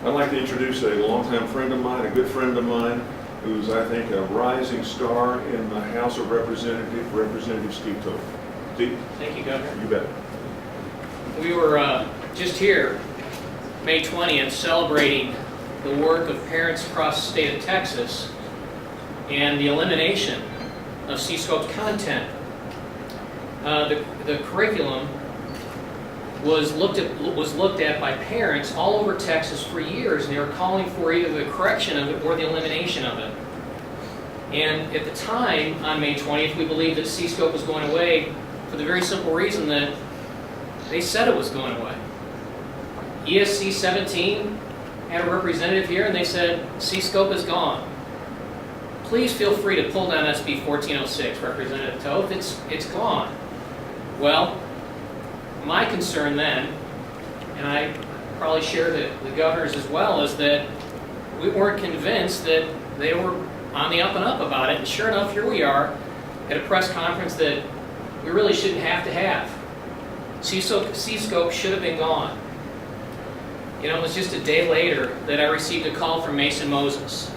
I'd like to introduce a longtime friend of mine, a good friend of mine, who's, I think, a rising star in the House of Representatives, Representative Steve Toth. Steve? Thank you, Governor. You bet. We were just here, May 20th, celebrating the work of parents across the state of Texas and the elimination of CSCOPE's content. The curriculum was looked at by parents all over Texas for years, and they were calling for either the correction of it or the elimination of it. And at the time, on May 20th, we believed that CSCOPE was going away for the very simple reason that they said it was going away. ESC 17 had a representative here, and they said, CSCOPE is gone. Please feel free to pull down SB 1406, Representative Toth. It's gone. Well, my concern then, and I probably share the governor's as well, is that we weren't convinced that they were on the up and up about it. And sure enough, here we are at a press conference that we really shouldn't have to have. CSCOPE should have been gone. You know, it was just a day later that I received a call from Mason Moses,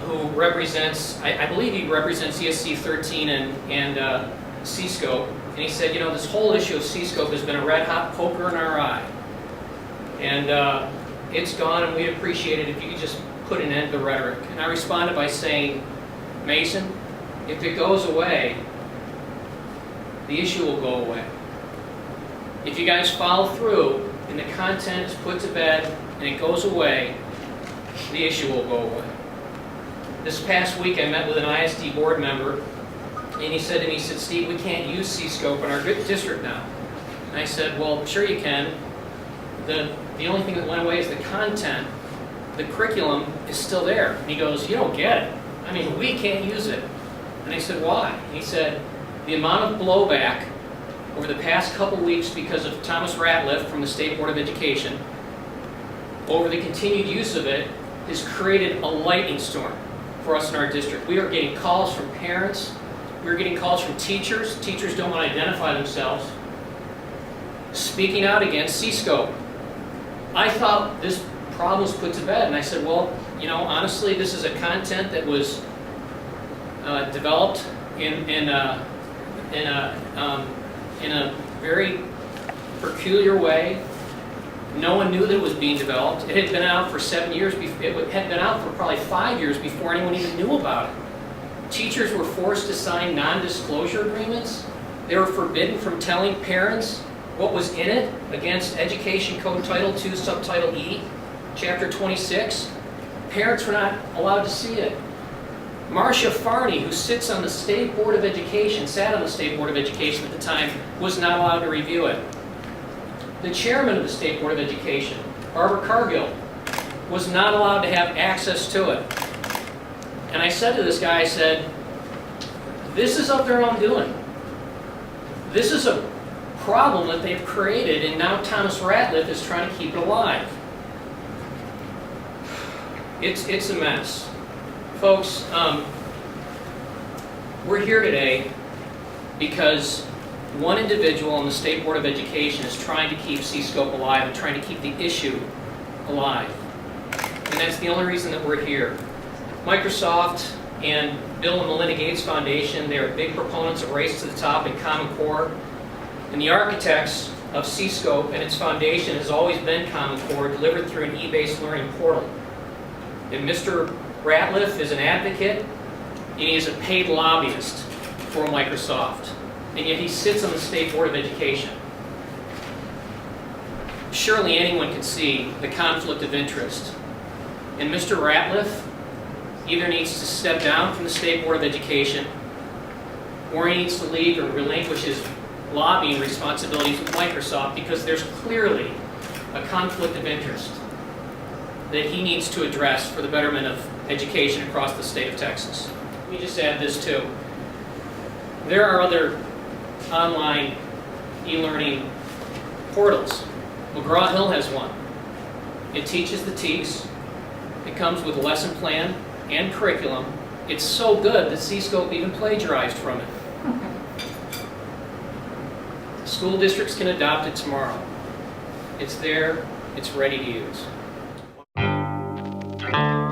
who represents, I believe he represents ESC 13 and CSCOPE. And he said, you know, this whole issue of CSCOPE has been a red-hot poker in our eye. And it's gone, and we'd appreciate it if you could just put an end to the rhetoric. And I responded by saying, Mason, if it goes away, the issue will go away. If you guys follow through and the content is put to bed and it goes away, the issue will go away. This past week I met with an ISD board member, and he said to me, Steve, we can't use CSCOPE in our district now. And I said, well, sure you can. The only thing that went away is the content. The curriculum is still there. And he goes, you don't get it. I mean, we can't use it. And I said, why? And he said, the amount of blowback over the past couple weeks because of Thomas Ratliff from the State Board of Education over the continued use of it has created a lightning storm for us in our district. We are getting calls from parents. We're getting calls from teachers. Teachers don't want to identify themselves, speaking out against CSCOPE. I thought this problem was put to bed, and I said, well, you know, honestly, this is a content that was developed in a very peculiar way. No one knew that it was being developed. It had been out for 7 years. It had been out for probably 5 years before anyone even knew about it. Teachers were forced to sign non-disclosure agreements. They were forbidden from telling parents what was in it against Education Code Title II, Subtitle E, Chapter 26. Parents were not allowed to see it. Marcia Farney, who sits on the State Board of Education, sat on the State Board of Education at the time, was not allowed to review it. The chairman of the State Board of Education, Barbara Cargill, was not allowed to have access to it. And I said to this guy, I said, this is of their own doing. This is a problem that they've created, and now Thomas Ratliff is trying to keep it alive. It's a mess. Folks, we're here today because one individual on the State Board of Education is trying to keep CSCOPE alive and trying to keep the issue alive. And that's the only reason that we're here. Microsoft and Bill and Melinda Gates Foundation, they are big proponents of Race to the Top and Common Core. And the architects of CSCOPE and its foundation has always been Common Core, delivered through an e-based learning portal. And Mr. Ratliff is an advocate, and he is a paid lobbyist for Microsoft. And yet he sits on the State Board of Education. Surely anyone can see the conflict of interest. And Mr. Ratliff either needs to step down from the State Board of Education, or he needs to leave or relinquish his lobbying responsibilities with Microsoft, because there's clearly a conflict of interest that he needs to address for the betterment of education across the state of Texas. Let me just add this too. There are other online e-learning portals. McGraw-Hill has one. It teaches the TEKS. It comes with a lesson plan and curriculum. It's so good that CSCOPE even plagiarized from it. School districts can adopt it tomorrow. It's there. It's ready to use. you.